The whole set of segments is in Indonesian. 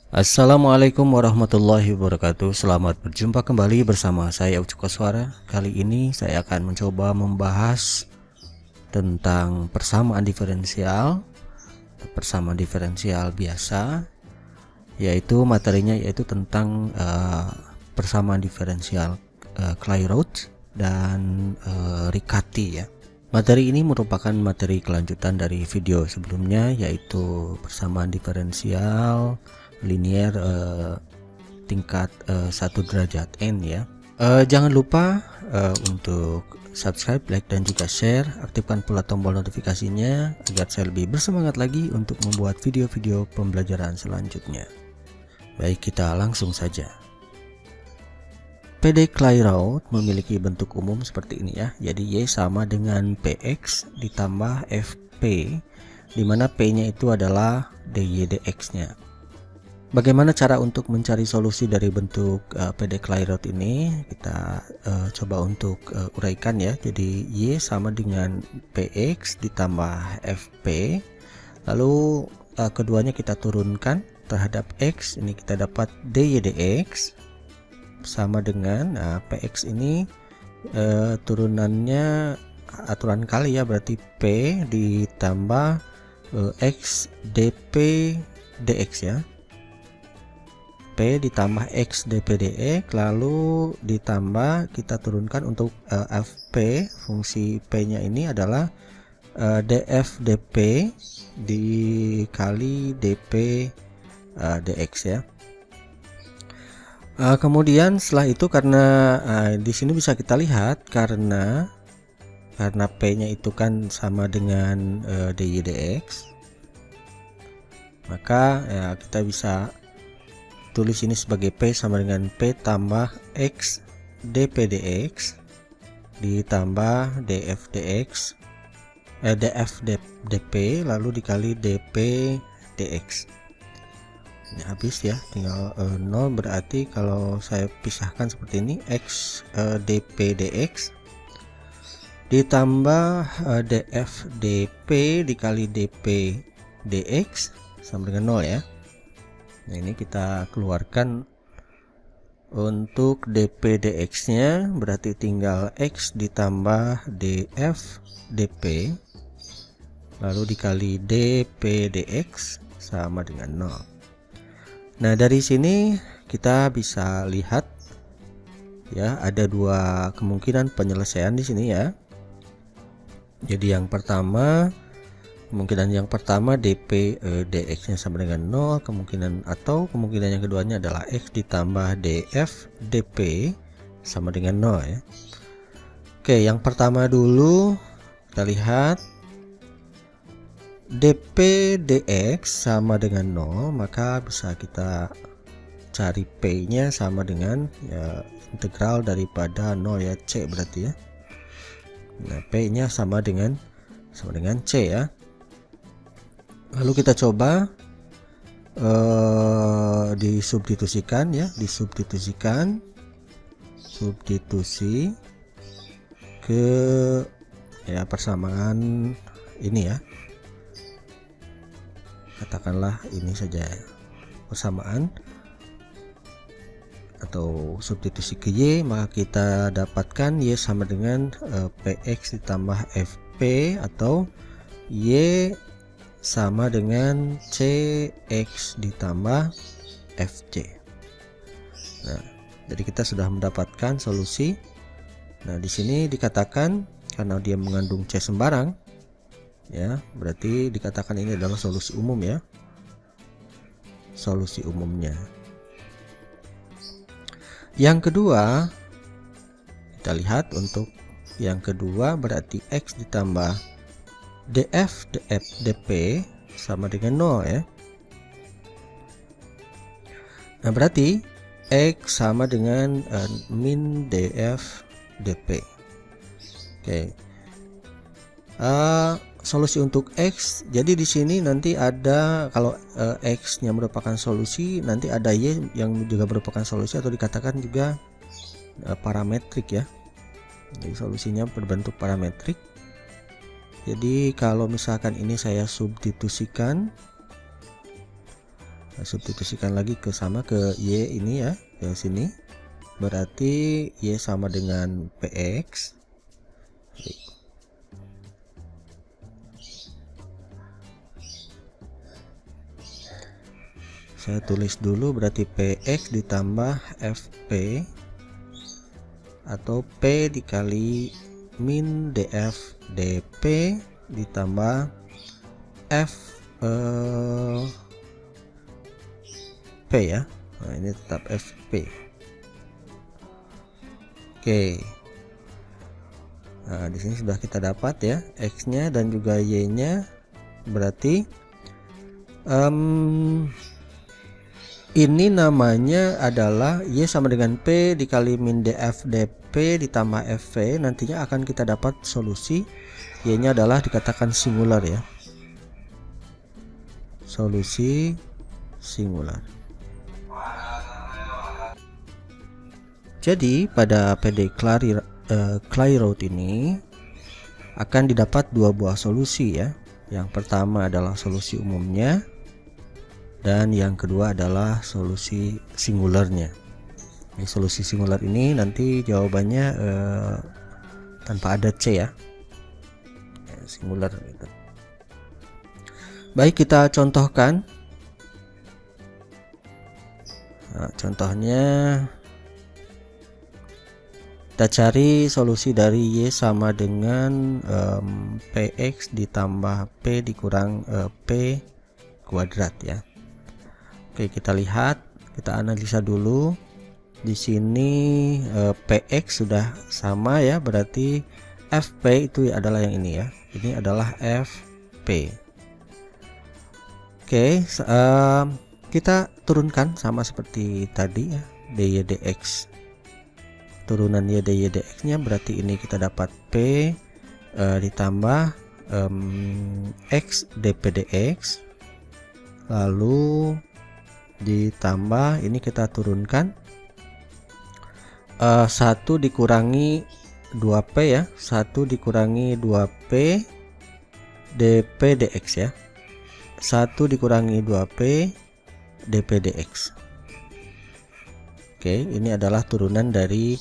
Assalamualaikum warahmatullahi wabarakatuh. Selamat berjumpa kembali bersama saya Ucup Koswara. Kali ini saya akan mencoba membahas tentang persamaan diferensial biasa, yaitu materinya yaitu tentang persamaan diferensial Clairaut dan Riccati ya. Materi ini merupakan materi kelanjutan dari video sebelumnya, yaitu persamaan diferensial linier tingkat 1 derajat N ya. Jangan lupa untuk subscribe, like dan juga share. Aktifkan pula tombol notifikasinya agar saya lebih bersemangat lagi untuk membuat video-video pembelajaran selanjutnya. Baik, kita langsung saja. PD Clairaut memiliki bentuk umum seperti ini ya. Jadi Y sama dengan PX ditambah FP, di mana P-nya itu adalah DY dx-nya. Bagaimana cara untuk mencari solusi dari bentuk PD Clairaut ini? Kita coba untuk uraikan ya. Jadi Y sama dengan PX ditambah FP. Lalu keduanya kita turunkan terhadap X. Ini kita dapat DY dx sama dengan PX ini turunannya aturan kali ya, berarti P ditambah X dp dx ya. P ditambah X dp dx, lalu ditambah kita turunkan untuk FP, fungsi P nya ini adalah df dp dikali dp dx ya. Kemudian setelah itu karena di sini bisa kita lihat karena P-nya itu kan sama dengan dy dx, maka ya kita bisa tulis ini sebagai P sama dengan P tambah X dp dx ditambah df dp lalu dikali dp dx. Ini habis ya, tinggal 0, berarti kalau saya pisahkan seperti ini, X dp dx ditambah df dp dikali dp dx sama dengan 0 ya. Nah, ini kita keluarkan untuk dp dx nya, berarti tinggal X ditambah df dp lalu dikali dp dx sama dengan 0. Nah, dari sini kita bisa lihat ya, ada dua kemungkinan penyelesaian di sini ya. Jadi kemungkinan yang pertama dp dx nya sama dengan 0, kemungkinan yang keduanya adalah X ditambah df dp sama dengan 0 ya. Oke, yang pertama dulu kita lihat dp dx sama dengan 0, maka bisa kita cari P nya sama dengan ya, integral daripada 0 ya, C berarti ya. Nah, P nya sama dengan C ya. Lalu kita coba disubstitusikan ya, substitusi ke ya persamaan ini ya. Katakanlah ini saja persamaan atau substitusi ke Y, maka kita dapatkan Y sama dengan PX ditambah FP atau Y sama dengan CX ditambah FC. Nah, jadi kita sudah mendapatkan solusi. Nah, di sini dikatakan karena dia mengandung C sembarang ya, berarti dikatakan ini adalah solusi umum ya, solusi umumnya. Yang kedua, kita lihat untuk yang kedua, berarti X ditambah df dp sama dengan 0 ya. Nah, berarti X sama dengan min df dp. Oke. Solusi untuk X, jadi di sini nanti ada, kalau X nya merupakan solusi, nanti ada Y yang juga merupakan solusi atau dikatakan juga parametrik ya. Jadi solusinya berbentuk parametrik. Jadi kalau misalkan ini saya substitusikan, substitusikan lagi ke Y ini ya, ke sini. Berarti Y sama dengan PX. Saya tulis dulu, berarti PX ditambah FP atau P dikali min DF DP ditambah F P ya. Nah, ini tetap FP. Oke. Nah, di sini sudah kita dapat ya X-nya dan juga Y-nya. Berarti ini namanya adalah Y sama dengan P dikali min DF DP ditambah FV. Nantinya akan kita dapat solusi Y-nya adalah dikatakan singular ya. Solusi singular. Jadi pada PD Clairaut ini akan didapat dua buah solusi ya. Yang pertama adalah solusi umumnya dan yang kedua adalah solusi singularnya. Solusi singular ini nanti jawabannya tanpa ada C ya, singular gitu. Baik, kita contohkan. Nah, contohnya kita cari solusi dari Y sama dengan PX ditambah P dikurang P kuadrat ya. Oke, kita lihat, kita analisa dulu. Di sini PX sudah sama ya, berarti FP itu adalah yang ini ya. Ini adalah FP. Oke, kita turunkan sama seperti tadi ya, dy dx. Turunan y dy dx nya berarti ini kita dapat P ditambah X dp dx, lalu ditambah ini kita turunkan 1 dikurangi 2P ya, 1 dikurangi 2P dp dx ya, 1 dikurangi 2P dp dx. Oke, ini adalah turunan dari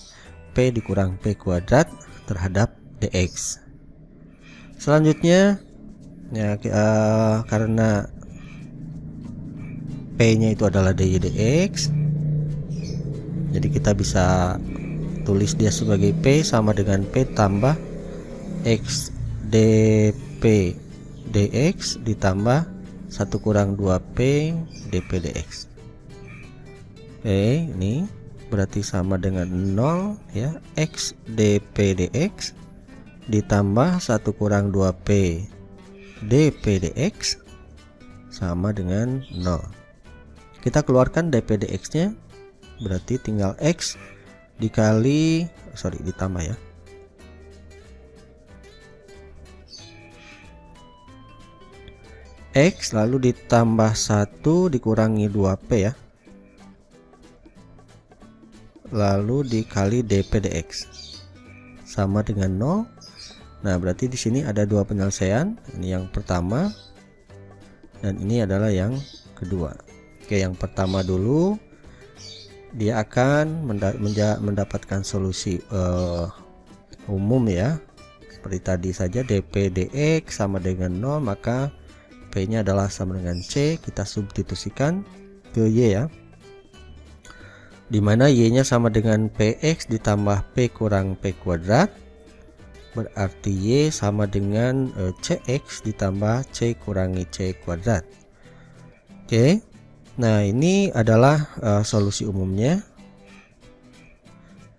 P dikurang P kuadrat terhadap dx. Selanjutnya ya, karena P nya itu adalah dy dx, jadi kita bisa tulis dia sebagai P sama dengan P tambah X dp dx ditambah 1 kurang 2P dp dx. Oke, ini berarti sama dengan 0 ya, X dp dx ditambah 1 kurang 2P dp dx sama dengan 0. Kita keluarkan dp dx nya, berarti tinggal X dikali ditambah ya, X lalu ditambah 1 dikurangi 2P ya, lalu dikali dp dx sama dengan 0. Nah, berarti di sini ada dua penyelesaian, ini yang pertama dan ini adalah yang kedua. Oke, yang pertama dulu, dia akan mendapatkan solusi umum ya, seperti tadi saja, dp dx sama dengan 0, maka P nya adalah sama dengan C. Kita substitusikan ke Y ya, dimana Y nya sama dengan PX ditambah P kurang P kuadrat, berarti Y sama dengan CX ditambah C kurangi C kuadrat. Oke, nah ini adalah solusi umumnya.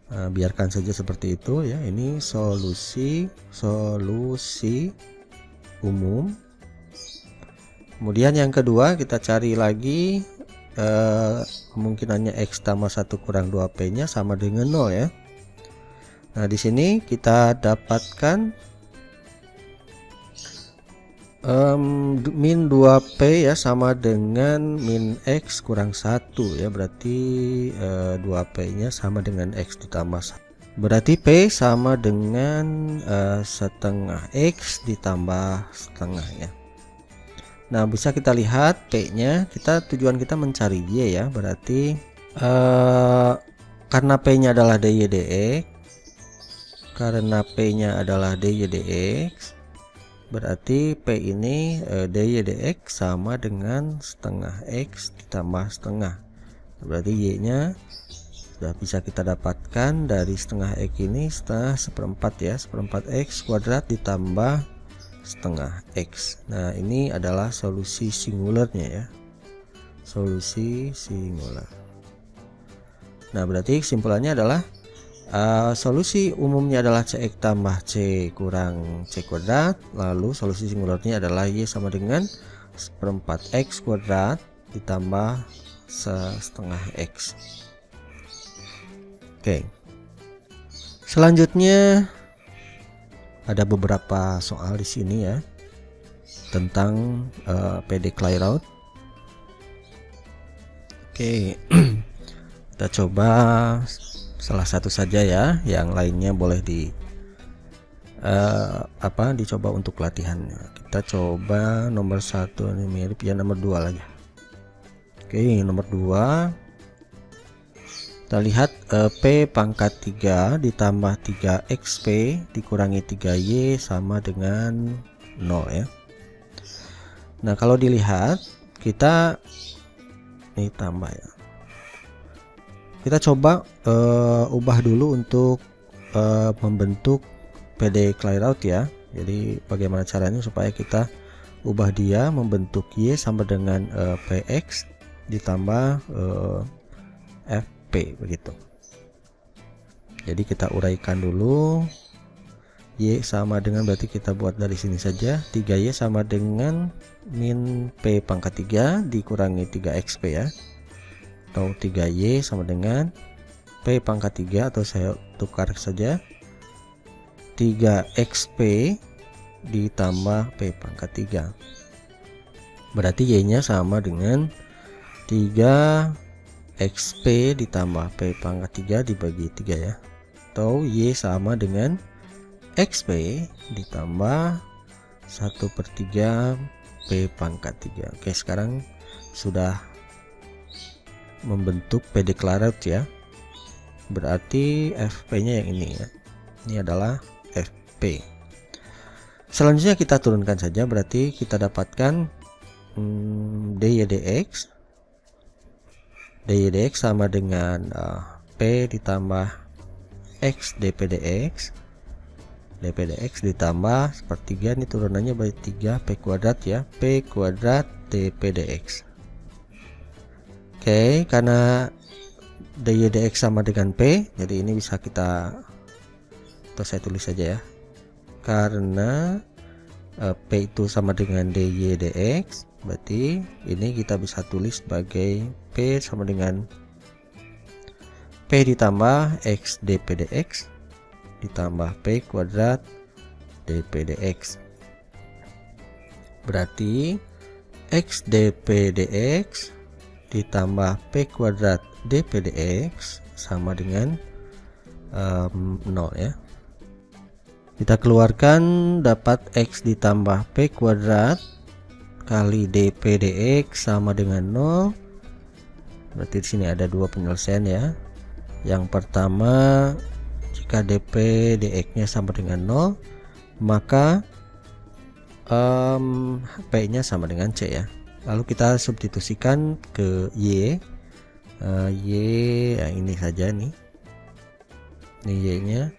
Biarkan saja seperti itu ya, ini solusi umum. Kemudian yang kedua kita cari lagi kemungkinannya X tambah 1 kurang 2P nya sama dengan 0 ya. Nah, di sini kita dapatkan min 2P ya sama dengan min X kurang 1 ya, berarti 2P nya sama dengan X ditambah 1. Berarti P sama dengan setengah X ditambah setengah ya. Nah, bisa kita lihat P-nya, tujuan kita mencari Y ya, berarti karena P-nya adalah DY DX, karena P-nya adalah DY DX, berarti P ini DY DX sama dengan setengah X ditambah setengah. Berarti Y-nya sudah bisa kita dapatkan dari setengah X ini setengah seperempat ya, seperempat X kuadrat ditambah setengah X. Nah, ini adalah solusi singularnya ya, solusi singular. Nah, berarti kesimpulannya adalah solusi umumnya adalah CX tambah C kurang C kuadrat, lalu solusi singularnya adalah Y sama dengan seperempat X kuadrat ditambah setengah X. Oke, selanjutnya ada beberapa soal di sini ya tentang PD Clairaut. Oke, kita coba salah satu saja ya, yang lainnya boleh dicoba untuk latihannya. Kita coba nomor 1, ini mirip ya, nomor 2 lagi. Oke, nomor 2 kita lihat P pangkat 3 ditambah 3XP dikurangi 3Y sama dengan 0 ya. Nah, kalau dilihat kita ini tambah ya, kita coba ubah dulu untuk membentuk PD Clairaut ya. Jadi bagaimana caranya supaya kita ubah dia membentuk Y sama dengan PX ditambah FP begitu. Jadi kita uraikan dulu. Y sama dengan, berarti kita buat dari sini saja, 3Y sama dengan min P pangkat 3 dikurangi 3XP ya, atau 3Y sama dengan P pangkat 3, atau saya tukar saja 3XP ditambah P pangkat 3. Berarti Y nya sama dengan 3XP ditambah P pangkat 3 dibagi 3 ya, atau Y sama dengan XP ditambah 1/3 P pangkat 3. Oke, sekarang sudah membentuk PD Clairaut ya. Berarti FP nya yang ini ya, ini adalah FP. Selanjutnya kita turunkan saja, berarti kita dapatkan DY DX sama dengan P ditambah X DPDX ditambah sepertiga, ini turunannya berarti 3 P kuadrat ya, P kuadrat DPDX. Oke, karena DY DX sama dengan P, jadi ini bisa kita, atau saya tulis saja ya, karena P itu sama dengan DY DX, berarti ini kita bisa tulis sebagai P sama dengan P ditambah X DPDX ditambah P kuadrat DPDX. Berarti X DPDX ditambah P kuadrat DPDX sama dengan 0 ya. Kita keluarkan, dapat X ditambah P kuadrat kali DPDX sama dengan 0. Berarti di sini ada dua penyelesaian ya. Yang pertama, jika DPDX nya sama dengan 0, maka P nya sama dengan C ya. Lalu kita substitusikan ke Y. Ya ini saja nih. Ini Y nya.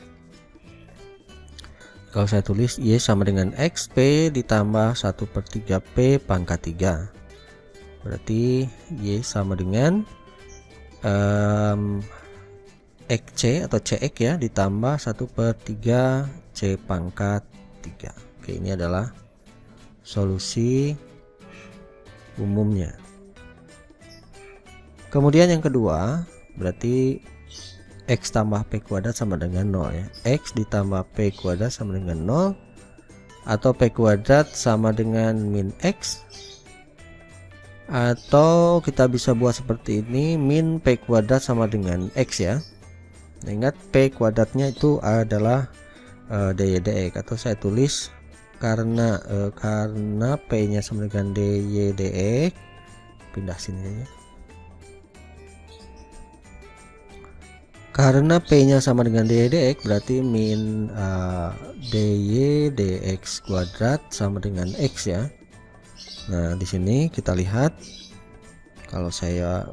Kalau saya tulis Y sama dengan XP ditambah 1/3 P pangkat 3. Berarti Y sama dengan XC atau CX ya ditambah 1/3 C pangkat 3. Oke, ini adalah solusi umumnya. Kemudian yang kedua, berarti X tambah P kuadrat sama dengan 0 ya. X ditambah P kuadrat sama dengan 0, atau P kuadrat sama dengan min X, atau kita bisa buat seperti ini, min P kuadrat sama dengan X ya. Ingat P kuadratnya itu adalah DY DX, atau saya tulis karena P nya sama dengan dy dx, pindah sini aja. Karena P nya sama dengan dy dx, berarti min dy dx kuadrat sama dengan x ya. Nah di sini kita lihat, kalau saya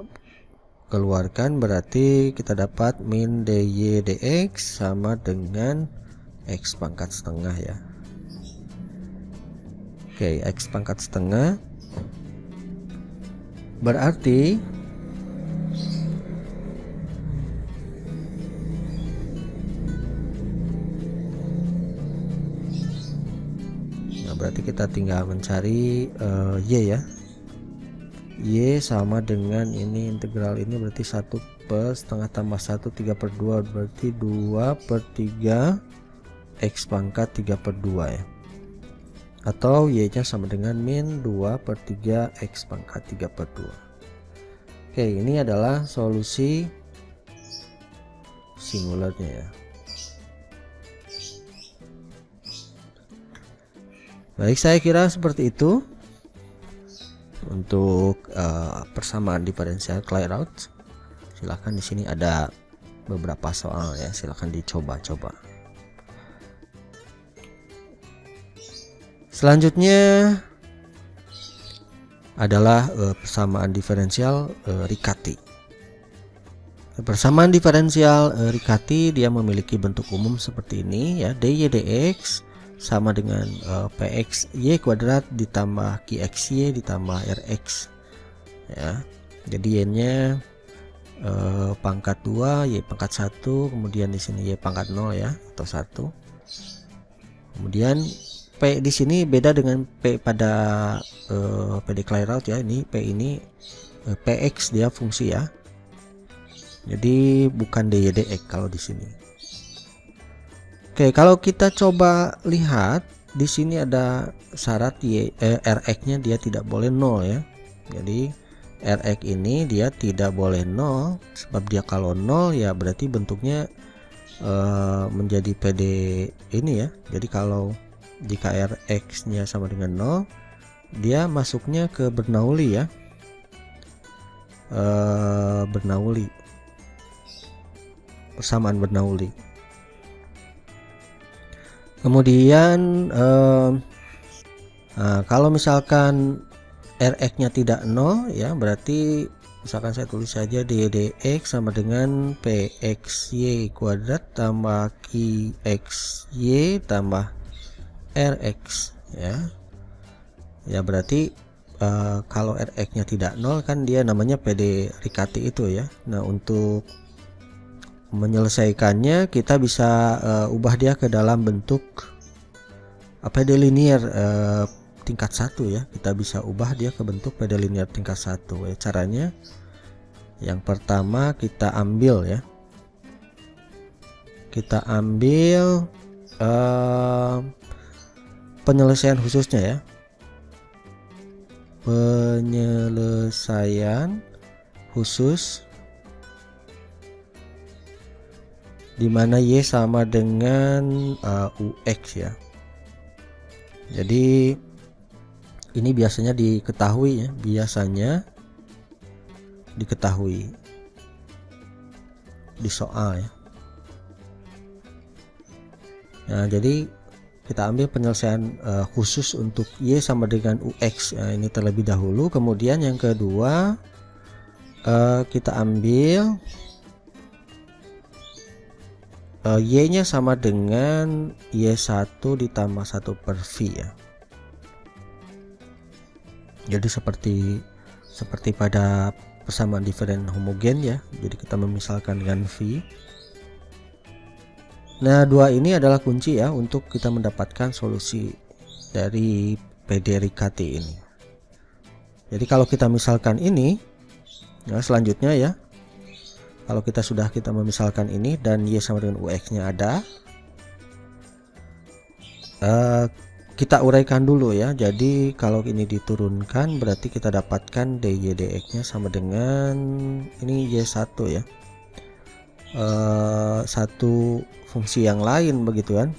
keluarkan berarti kita dapat min dy dx sama dengan x pangkat setengah ya. Oke, x pangkat setengah berarti berarti kita tinggal mencari y ya. Y sama dengan ini, integral ini berarti 1 per setengah tambah 1 3/2, berarti 2/3 x pangkat 3/2 ya, atau y nya sama dengan min 2/3 x pangkat 3/2. Oke, ini adalah solusi singularnya ya. Baik, saya kira seperti itu untuk persamaan diferensial Clairaut. Silahkan, di sini ada beberapa soal ya, silahkan dicoba-coba. Selanjutnya adalah persamaan diferensial Riccati. Persamaan diferensial Riccati dia memiliki bentuk umum seperti ini ya, dy dx sama dengan px y kuadrat ditambah qxy ditambah rx ya. Jadi y-nya pangkat 2, y pangkat 1, kemudian di sini y pangkat 0 ya, atau 1. Kemudian P di sini beda dengan P pada PD Clairaut ya. Ini P ini px dia fungsi ya. Jadi bukan dy dx kalau di sini. Oke, kalau kita coba lihat di sini ada syarat rx-nya dia tidak boleh 0 ya. Jadi rx ini dia tidak boleh 0, sebab dia kalau 0 ya berarti bentuknya menjadi PD ini ya. Jadi kalau jika rx nya sama dengan 0, dia masuknya ke Bernoulli ya, Bernoulli, persamaan Bernoulli. Kemudian kalau misalkan rx nya tidak 0 ya, berarti misalkan saya tulis saja dy dx sama dengan pxy kuadrat tambah qxy tambah rx ya. Ya berarti kalau rx nya tidak 0 kan dia namanya PD Riccati itu ya. Nah untuk menyelesaikannya kita bisa ubah dia ke dalam bentuk PD linear tingkat 1 ya. Kita bisa ubah dia ke bentuk PD linear tingkat 1 ya. Caranya yang pertama kita ambil ya, kita ambil penyelesaian khususnya ya, penyelesaian khusus dimana y sama dengan ux ya. Jadi ini biasanya diketahui ya, biasanya diketahui di soal ya. Nah jadi kita ambil penyelesaian khusus untuk y sama dengan ux ini terlebih dahulu. Kemudian yang kedua kita ambil y nya sama dengan y1 ditambah 1 per v ya. Jadi seperti pada persamaan diferen homogen ya. Jadi kita memisalkan dengan v. Nah, dua ini adalah kunci ya untuk kita mendapatkan solusi dari PD Riccati ini. Jadi kalau kita misalkan ini, nah selanjutnya ya, kalau kita memisalkan ini dan y sama dengan ux-nya ada, kita uraikan dulu ya. Jadi kalau ini diturunkan berarti kita dapatkan dy dx-nya sama dengan ini y1 ya. Satu fungsi yang lain begitu kan.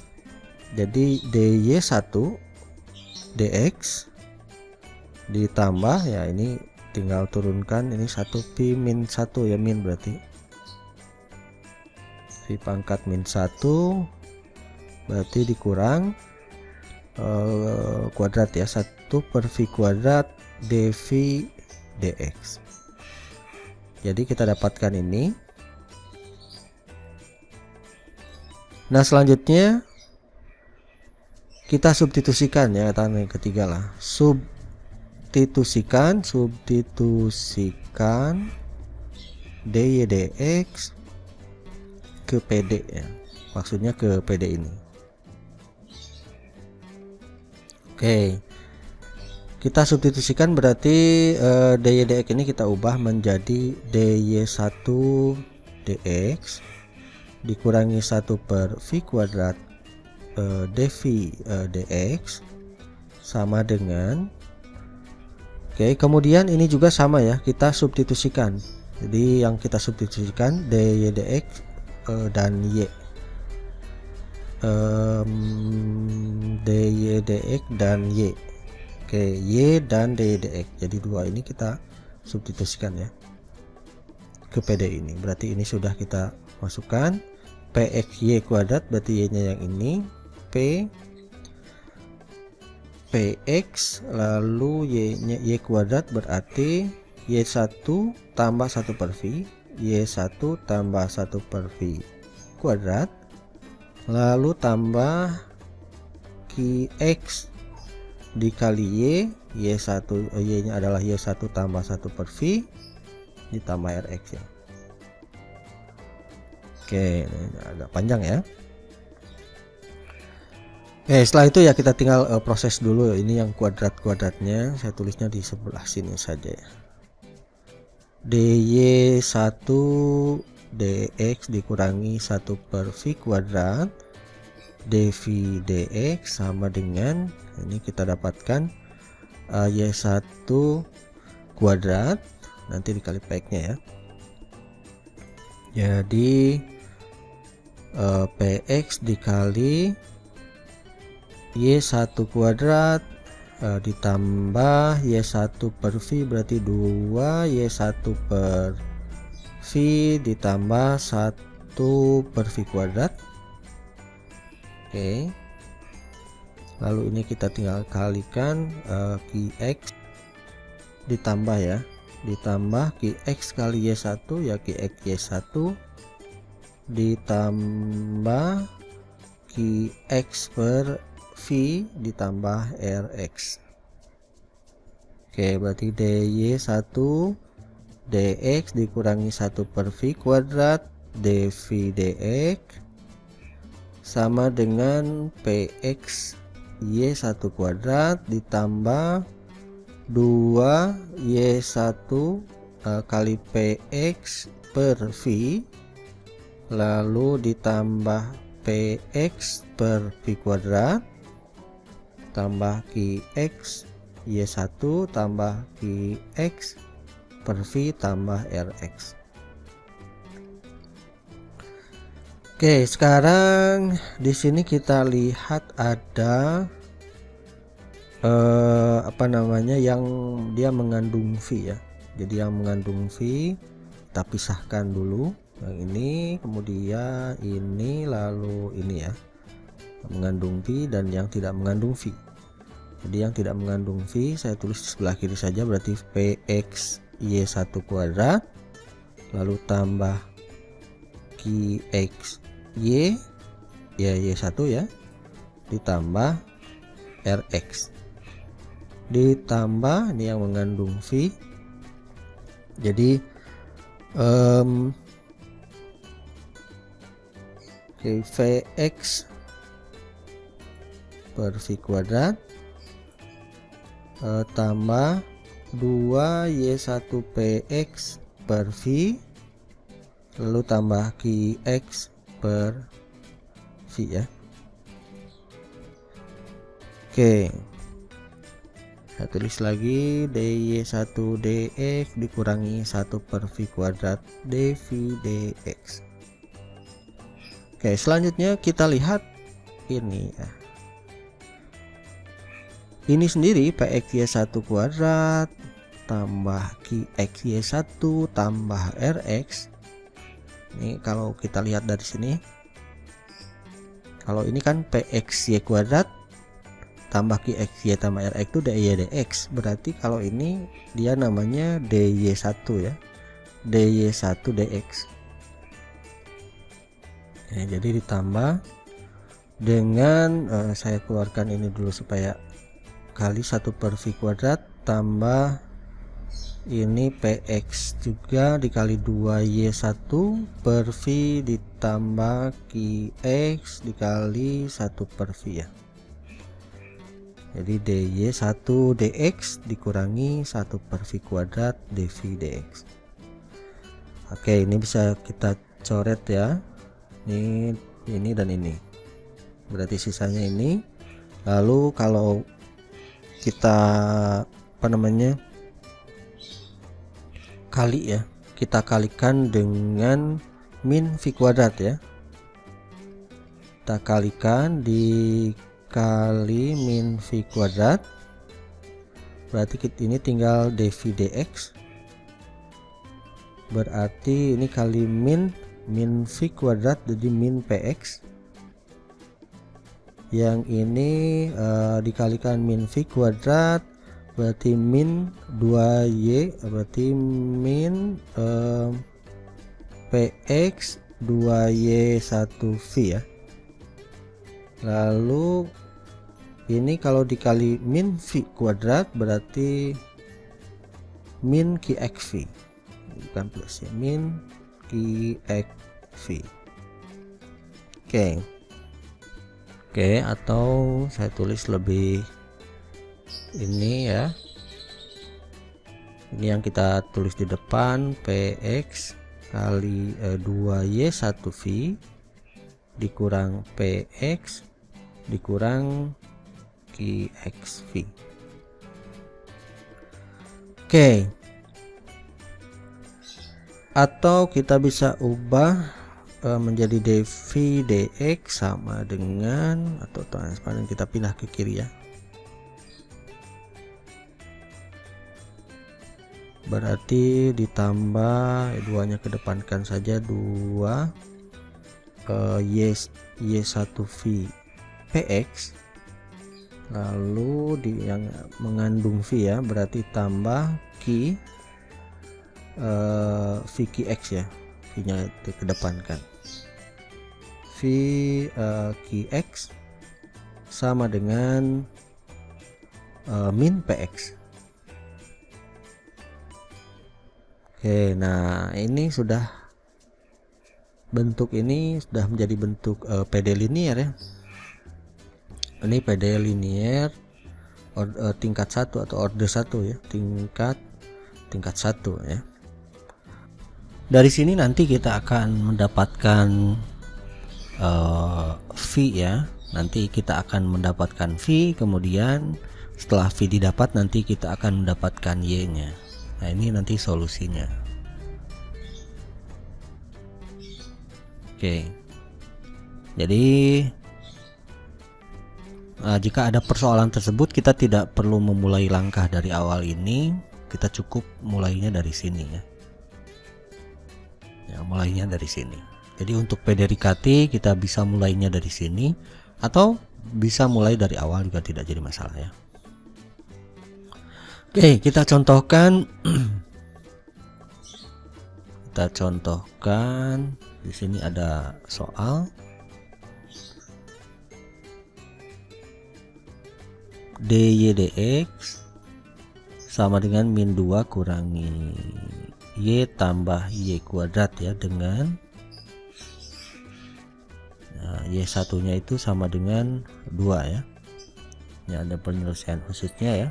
Jadi dy1 dx ditambah, ya ini tinggal turunkan, ini 1 pi min 1 ya, min berarti pi pangkat min 1 berarti dikurang kuadrat ya, 1 per v kuadrat dv dx. Jadi kita dapatkan ini. Nah selanjutnya kita substitusikan ya, yang ketiga lah, substitusikan dy dx ke pd ya, maksudnya ke pd ini. Oke, kita substitusikan berarti dy dx ini kita ubah menjadi dy1 dx dikurangi 1 per v kuadrat dv dx sama dengan, oke, kemudian ini juga sama ya, kita substitusikan. Jadi yang kita substitusikan dy dx dan y, dy dx dan y. Oke, y dan dy dx, jadi dua ini kita substitusikan ya ke pd ini. Berarti ini sudah kita masukkan pxy kuadrat, berarti y nya yang ini, p px lalu y nya y kuadrat berarti y1 tambah 1 per v, y1 tambah 1 per v kuadrat, lalu tambah qx dikali y1, y nya adalah y1 tambah 1 per v ditambah rx ya. Oke, ini agak panjang ya. Setelah itu ya kita tinggal proses dulu. Ini yang kuadrat-kuadratnya saya tulisnya di sebelah sini saja ya. dy1 dx dikurangi 1 per v kuadrat dv dx sama dengan, ini kita dapatkan y1 kuadrat nanti dikali px-nya ya. Jadi px dikali y1 kuadrat ditambah y1 per v berarti 2 y1 per v ditambah 1 per v kuadrat. Oke, lalu ini kita tinggal kalikan qx ditambah ya, ditambah qx kali y1 ya, qx y1 ditambah qx per v ditambah rx. Oke, berarti dy1 dx dikurangi 1 per v kuadrat dv dx sama dengan px y1 kuadrat ditambah 2 y1 kali px per v lalu ditambah px per v kuadrat tambah qx y1 tambah qx per v tambah rx. Oke, sekarang di sini kita lihat ada apa namanya, yang dia mengandung v ya. Jadi yang mengandung v kita pisahkan dulu, yang ini kemudian ini lalu ini ya, mengandung v dan yang tidak mengandung v. Jadi yang tidak mengandung v saya tulis di sebelah kiri saja, berarti px y1 kuadrat lalu tambah qx y ya y1 ya ditambah rx ditambah ini yang mengandung v. Jadi vx per v kuadrat tambah 2y1 px per v lalu tambah qx per v ya. Oke, saya tulis lagi dy1 dx dikurangi 1 per v kuadrat dv dx. Oke, selanjutnya kita lihat ini ya. ini sendiri PXY1 kuadrat tambah QXY1 tambah RX. Ini kalau kita lihat dari sini, kalau ini kan PXY kuadrat tambah QXY tambah RX itu DY DX. Berarti kalau ini dia namanya DY1 ya, DY1 DX ya. Jadi ditambah dengan saya keluarkan ini dulu supaya kali 1 per V kuadrat tambah ini PX juga dikali 2Y1 per V ditambah QX dikali 1 per V ya. Jadi DY1 DX dikurangi 1 per V kuadrat dV DX. Oke, ini bisa kita coret ya. Ini dan ini. Berarti sisanya ini. Lalu kalau kita kali ya, kita kalikan dengan min V kuadrat ya. Kita kalikan dikali min V kuadrat, berarti ini tinggal dV dx. Berarti ini kali min V kuadrat jadi min px. Yang ini dikalikan min V kuadrat berarti min 2y, berarti min px 2y1v ya. Lalu ini kalau dikali min V kuadrat berarti min qxv, bukan plus ya, min qxv. Oke, atau saya tulis lebih ini ya, ini yang kita tulis di depan, px kali 2y1v dikurang px dikurang qxv. Oke, atau kita bisa ubah menjadi dv dx sama dengan, atau transparan kita pindah ke kiri ya, berarti ditambah duanya kedepankan saja, 2 y1v px, lalu di yang mengandung v ya, berarti tambah q v qx ya, v nya dikedepankan, v qx sama dengan min px. Oke, nah ini sudah, bentuk ini sudah menjadi bentuk PD linier ya. Ini PD linier tingkat 1 atau order 1 ya, tingkat 1 ya. Dari sini nanti kita akan mendapatkan V ya. Nanti kita akan mendapatkan V, kemudian setelah V didapat nanti kita akan mendapatkan Y nya. Nah, ini nanti solusinya. Oke. Jadi jika ada persoalan tersebut, kita tidak perlu memulai langkah dari awal ini, kita cukup mulainya dari sini ya. Ya, mulainya dari sini. Jadi untuk PDRIKT kita bisa mulainya dari sini, atau bisa mulai dari awal juga tidak jadi masalah ya. Oke, kita contohkan. Kita contohkan di sini ada soal dy dx sama dengan min 2 kurangi y tambah y kuadrat ya, dengan y satunya itu sama dengan 2 ya. Ini ada penyelesaian khususnya ya.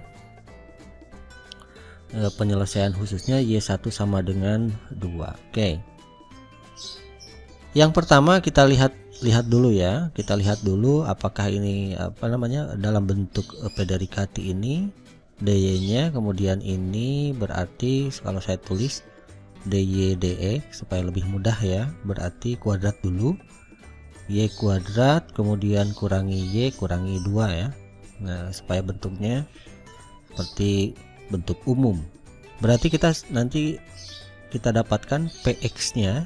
Penyelesaian khususnya y1 sama dengan 2. Oke. Yang pertama kita lihat dulu ya. Kita lihat dulu apakah ini dalam bentuk PDRIKT ini dy-nya, kemudian ini berarti kalau saya tulis dy dx supaya lebih mudah ya, berarti kuadrat dulu, y kuadrat kemudian kurangi y kurangi 2 ya. Nah, supaya bentuknya seperti bentuk umum. Berarti nanti kita dapatkan PX nya.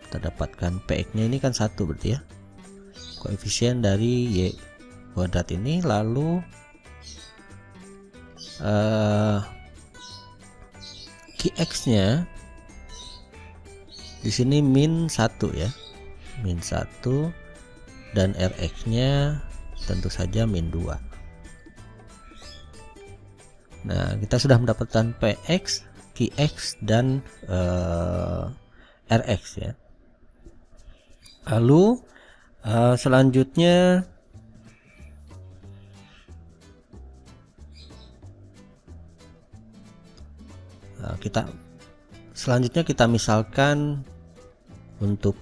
Kita dapatkan PX nya ini kan 1 berarti ya, koefisien dari Y kuadrat ini. Lalu QX nya di sini min 1 ya, min 1, dan RX nya tentu saja min 2. Nah, kita sudah mendapatkan PX, QX, dan RX ya. Lalu selanjutnya kita misalkan untuk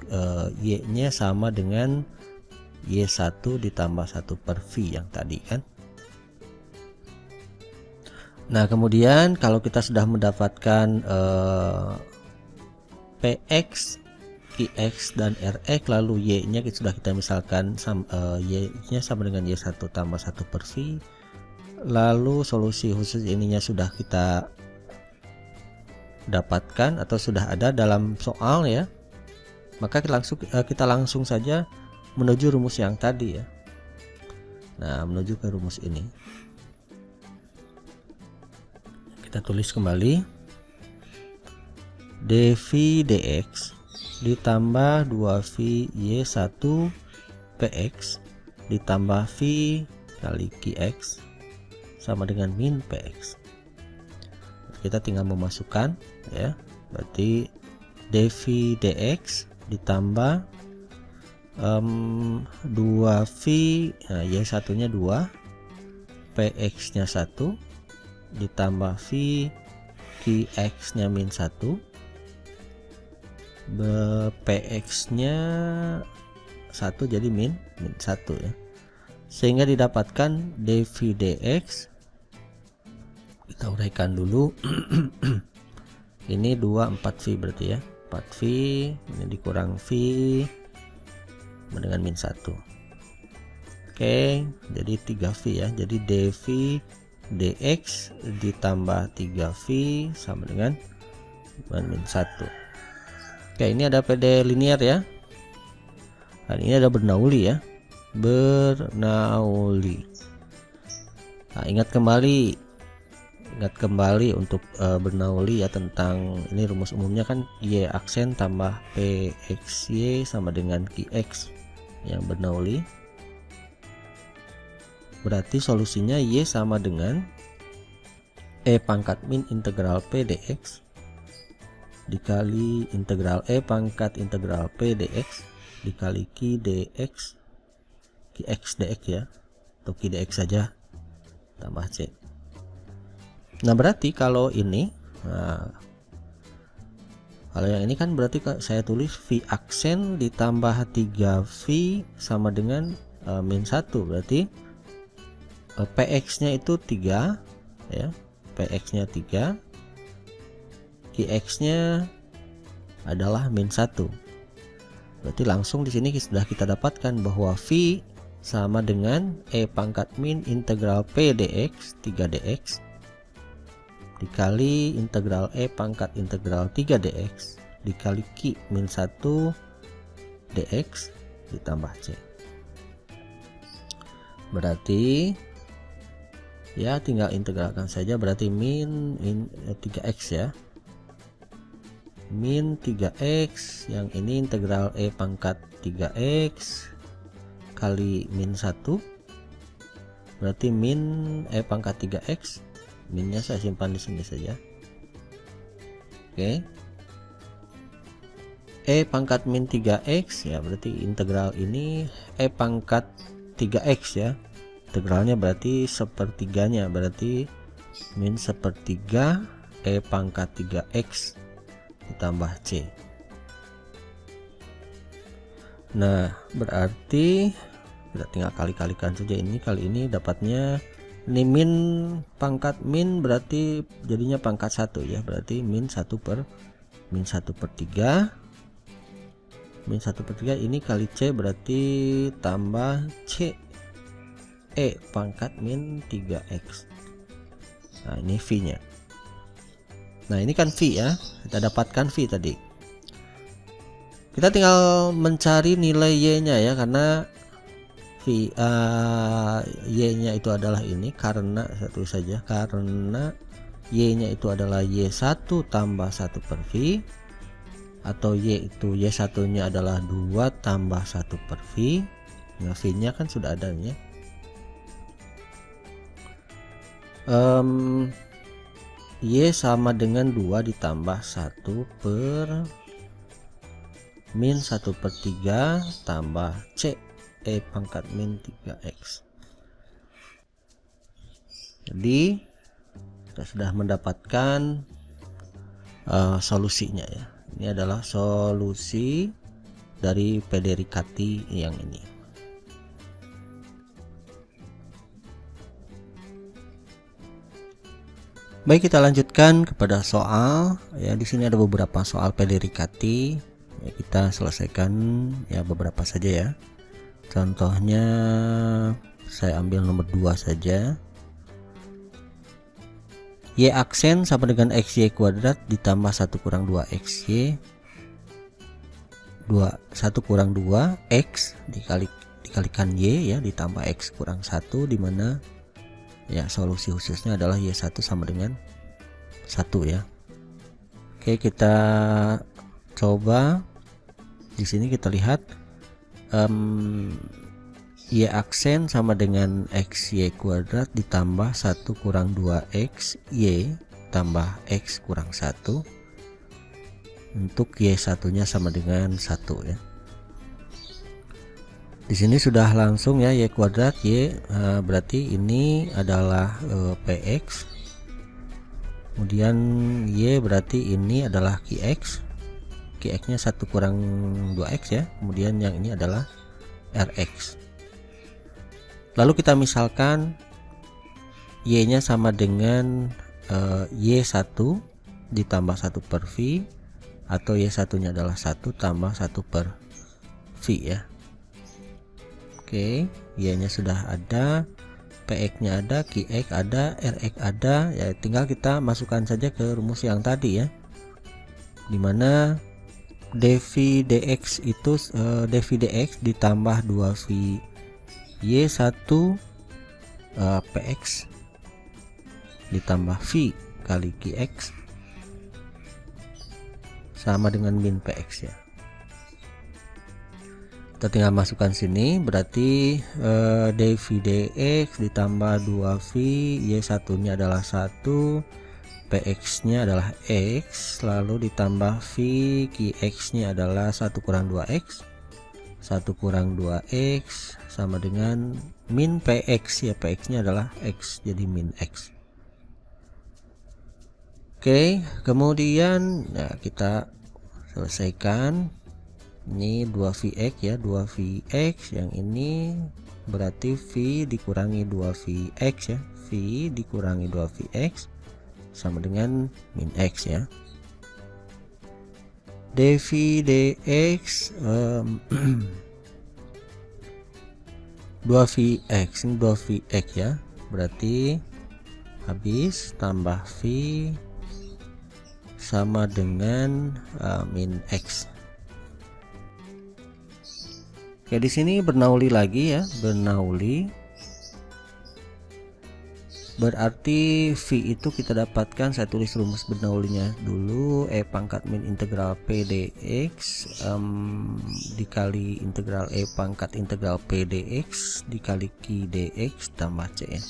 Y nya sama dengan Y1 ditambah 1 per V yang tadi kan. Nah, kemudian kalau kita sudah mendapatkan PX, QX, dan RX, lalu Y nya sudah kita misalkan Y nya sama dengan Y1 tambah 1 per V, lalu solusi khusus ininya sudah kita dapatkan atau sudah ada dalam soal ya, maka kita langsung saja menuju rumus yang tadi ya. Nah, menuju ke rumus ini kita tulis kembali dV dx ditambah 2V Y1 PX ditambah V kali QX sama dengan min PX. Kita tinggal memasukkan ya, berarti dV dx ditambah 2V, nah, Y1 nya 2, PX nya 1 ditambah V, QX nya min 1, PX nya 1 jadi min 1 ya, sehingga didapatkan dV dx. Kita uraikan dulu. Ini 2 4V berarti ya, 4V ini dikurang V dengan min 1. Oke, jadi 3V ya, jadi dV dx ditambah 3V sama dengan min 1. Oke, ini ada PD linear ya, dan ini ada Bernoulli ya, Bernoulli. Nah, ingat kembali untuk Bernoulli ya, tentang ini rumus umumnya kan Y aksen tambah PXY sama dengan QX yang Bernoulli. Berarti solusinya Y sama dengan E pangkat min integral P dx dikali integral E pangkat integral P dx dikali Q dx, QX dx ya, atau Q dx saja tambah C. Nah, berarti kalau ini, kalau yang ini kan berarti saya tulis V aksen ditambah 3V sama dengan min 1, berarti PX nya itu 3 ya, PX nya 3, QX nya adalah min 1. Berarti langsung di sini sudah kita dapatkan bahwa V sama dengan E pangkat min integral P dx 3 dx dikali integral E pangkat integral 3 dx dikali Q min 1 dx ditambah C. Berarti ya tinggal integralkan saja, berarti min 3x ya, min 3x, yang ini integral E pangkat 3x kali min 1, berarti min E pangkat 3x, minnya saya simpan di sini saja. Oke, E pangkat min 3x ya, berarti integral ini E pangkat 3x ya, integralnya berarti sepertiganya, berarti min sepertiga E pangkat 3x ditambah C. Nah, berarti kita tinggal kali-kalikan saja ini, kali ini dapatnya ini min pangkat min berarti jadinya pangkat 1 ya, berarti min 1 per 3, min 1 per 3 ini kali C berarti tambah C E pangkat min 3x. Nah ini V nya. Nah ini kan V ya, kita dapatkan V tadi. Kita tinggal mencari nilai Y nya ya, karena Y nya itu adalah ini, karena satu saja, karena Y nya itu adalah Y1 tambah 1 per V, atau Y itu Y1 nya adalah 2 tambah 1 per V. Nah V nya kan sudah ada ya. Y sama dengan 2 ditambah 1 per min 1 per 3 tambah C E pangkat min 3x. Jadi kita sudah mendapatkan solusinya ya. Ini adalah solusi dari PD Riccati yang ini. Baik, kita lanjutkan kepada soal ya. Di sini ada beberapa soal PD Riccati ya, kita selesaikan ya beberapa saja ya. Contohnya saya ambil nomor 2 saja. Y aksen sama dengan xy kuadrat ditambah 1 kurang 2xy 1 kurang 2 x dikalikan y ya, ditambah x kurang 1, dimana ya solusi khususnya adalah Y1 sama dengan 1 ya. Oke, kita coba di sini kita lihat Y aksen sama dengan xy kuadrat ditambah 1 kurang 2x y tambah x kurang 1. Untuk Y1 nya sama dengan 1 ya. Di sini sudah langsung ya, Y kuadrat Y berarti ini adalah PX, kemudian Y berarti ini adalah QX, QX nya 1 kurang 2x ya, kemudian yang ini adalah RX. Lalu kita misalkan Y nya sama dengan Y1 ditambah 1 per V, atau Y1 nya adalah 1 tambah 1 per V ya. Oke, Y nya sudah ada, PX nya ada, QX ada, RX ada ya, tinggal kita masukkan saja ke rumus yang tadi ya, dimana dV dx itu dV dx ditambah 2V Y1 PX ditambah V kali QX sama dengan min PX ya. Kita tinggal masukkan sini, berarti dV dx ditambah 2V Y1 nya adalah 1, PX nya adalah X, lalu ditambah V QX nya adalah 1 kurang 2X 1 kurang 2X sama dengan min PX ya, PX nya adalah X, jadi min X. Oke, kemudian ya, kita selesaikan. Ini 2Vx ya, 2Vx yang ini berarti V dikurangi 2Vx ya, V dikurangi 2Vx sama dengan min X ya. dV dx 2Vx ini 2Vx ya, berarti habis tambah V sama dengan min X. Oke, di sini Bernoulli lagi ya, Bernoulli. Berarti V itu kita dapatkan, saya tulis rumus Bernoulli-nya dulu, E pangkat min integral P dx dikali integral E pangkat integral P dx dikali Q dx tambah C ya.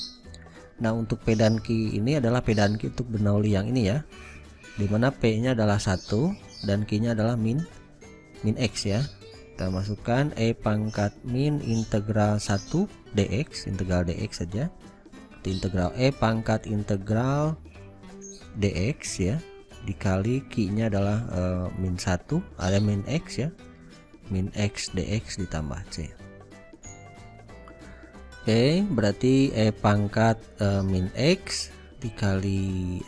Nah, untuk P dan Q ini adalah P dan Q untuk Bernoulli yang ini ya, dimana P nya adalah 1 dan Q nya adalah min X ya. Kita masukkan E pangkat min integral 1 dx, integral dx saja, integral E pangkat integral dx ya, dikali Q nya adalah min 1, ada min X ya, min X dx ditambah C. Oke, berarti E pangkat min X dikali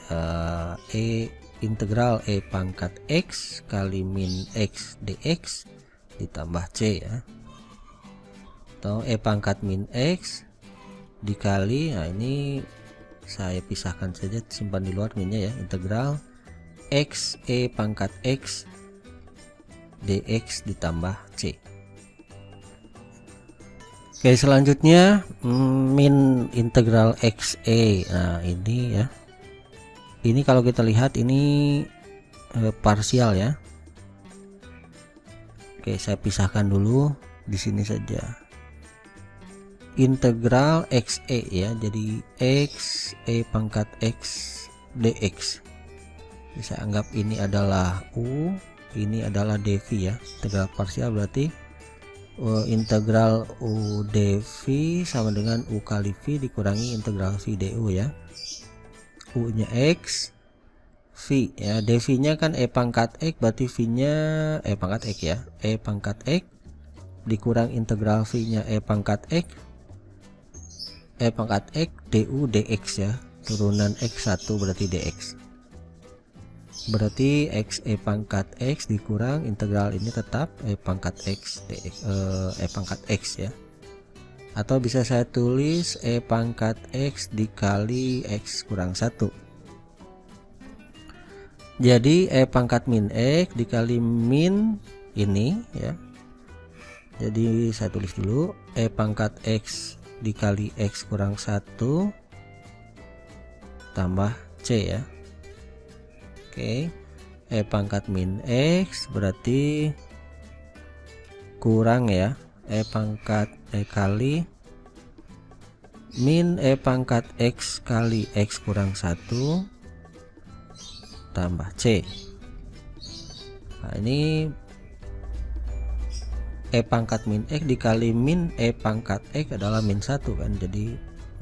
E integral E pangkat X kali min X dx ditambah C ya, atau E pangkat min X dikali, nah ini saya pisahkan saja, simpan di luar minnya ya, integral x e pangkat x dx ditambah c. Oke, selanjutnya min integral x e. Nah ini ya, ini kalau kita lihat ini parsial ya. Oke, saya pisahkan dulu di sini saja. Integral x e ya, jadi x e pangkat x dx. Bisa anggap ini adalah u, ini adalah dv ya. Integral parsial berarti integral u dv sama dengan u kali v dikurangi integral v du ya. U nya x, v ya, dv nya kan e pangkat x, berarti v nya e pangkat x ya, e pangkat x dikurang integral v nya e pangkat x du dx ya, turunan x1 berarti dx. Berarti x e pangkat x dikurang integral ini tetap e pangkat x dx, e pangkat x ya, atau bisa saya tulis e pangkat x dikali x kurang 1. Jadi e pangkat min x dikali min ini ya, jadi saya tulis dulu e pangkat x dikali x kurang 1 tambah c ya. Oke, e pangkat min x berarti kurang ya, e pangkat kali min e pangkat x kali x kurang 1 tambah c. Nah ini e pangkat min x dikali min e pangkat x adalah min 1 kan, jadi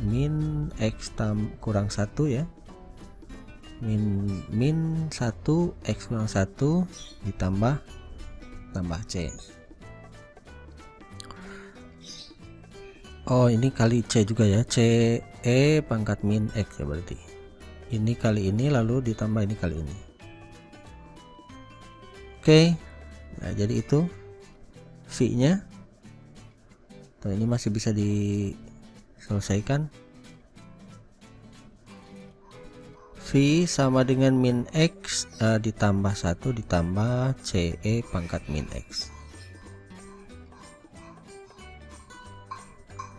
min x kurang 1 ya, min 1 x kurang 1 ditambah c. Oh ini kali c juga ya, c e pangkat min x ya, berarti ini kali ini lalu ditambah ini kali ini. Oke, nah jadi itu v nya. Tuh, ini masih bisa diselesaikan. V sama dengan min x ditambah 1 ditambah ce pangkat min x.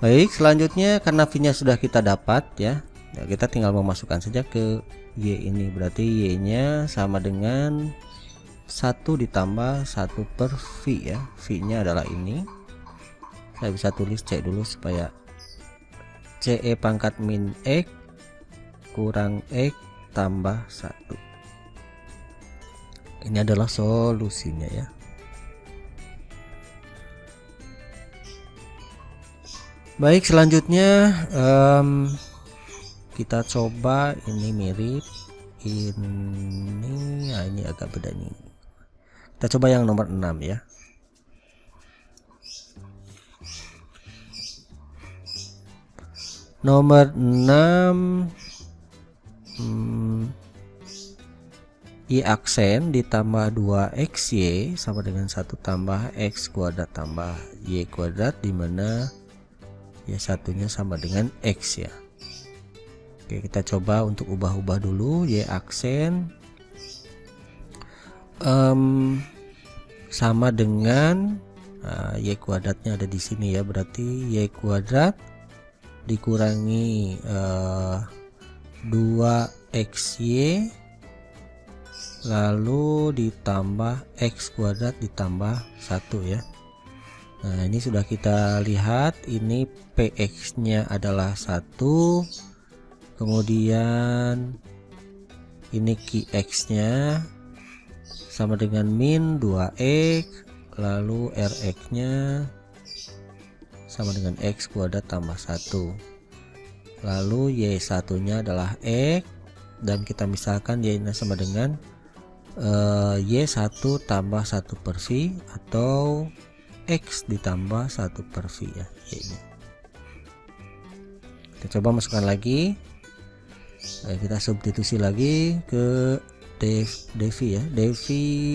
Baik, selanjutnya karena v nya sudah kita dapat ya, kita tinggal memasukkan saja ke y ini, berarti y nya sama dengan 1 ditambah 1 per v ya. V nya adalah ini, saya bisa tulis c dulu supaya ce pangkat min x kurang x tambah 1. Ini adalah solusinya ya. Baik, selanjutnya kita coba ini mirip ini. Nah, ini agak beda nih. Kita coba yang nomor 6 ya. Nomor 6 y aksen ditambah 2xy sama dengan 1 tambah x kuadrat tambah y kuadrat, dimana y satunya sama dengan x ya. Oke, kita coba untuk ubah-ubah dulu. Y aksen sama dengan y kuadratnya ada di sini ya, berarti y kuadrat dikurangi 2xy lalu ditambah x kuadrat ditambah 1 ya. Nah ini sudah kita lihat, ini px nya adalah 1, kemudian ini qx nya sama dengan min 2x, lalu rx nya sama dengan x kuadrat tambah 1, lalu y satunya adalah x, dan kita misalkan y nya sama dengan y1 tambah 1 per v atau x ditambah 1 per v ya, y nya. Kita coba masukkan lagi. Kita substitusi lagi ke dv ya, dv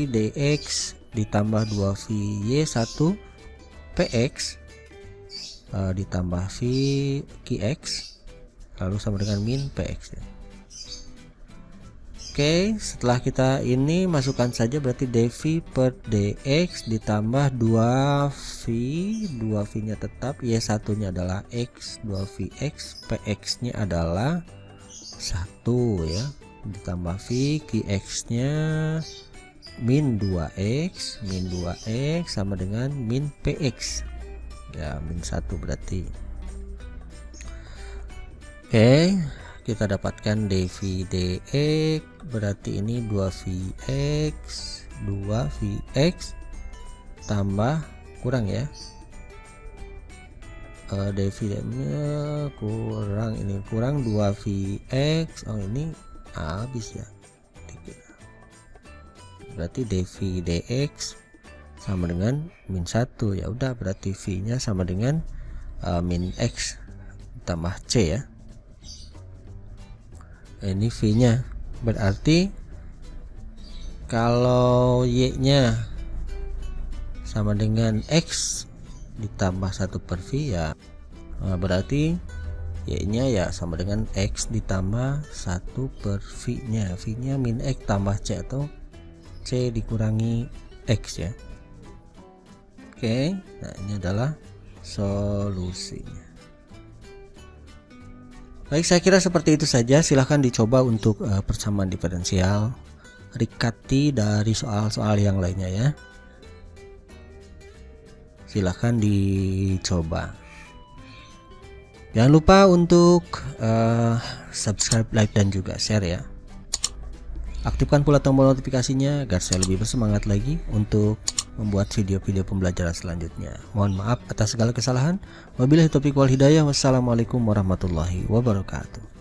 dx ditambah 2v y1 px ditambah V Qx lalu sama dengan min Px ya. Oke, setelah kita ini masukkan saja, berarti dV per dx ditambah 2V, 2V nya tetap, Y1 nya adalah X, 2Vx, Px nya adalah 1 ya, ditambah V, Qx nya min 2x, sama dengan min Px ya, min 1 berarti. Oke, kita dapatkan dV dx berarti ini 2Vx tambah kurang ya, dV nya kurang, ini kurang 2Vx, oh ini habis ya, berarti dV dx sama dengan min 1 ya udah, berarti V nya sama dengan min x tambah c ya. Ini V nya berarti kalau Y nya sama dengan X ditambah 1 per V ya, berarti Y nya ya sama dengan X ditambah 1 per V nya, V nya min X tambah C atau C dikurangi X ya. Oke, nah ini adalah solusinya. Baik, saya kira seperti itu saja. Silahkan dicoba untuk persamaan diferensial, Riccati dari soal-soal yang lainnya ya. Silahkan dicoba. Jangan lupa untuk subscribe, like, dan juga share ya. Aktifkan pula tombol notifikasinya agar saya lebih bersemangat lagi untuk membuat video-video pembelajaran selanjutnya. Mohon maaf atas segala kesalahan. Wabillahi taufiq wal hidayah. Wassalamualaikum warahmatullahi wabarakatuh.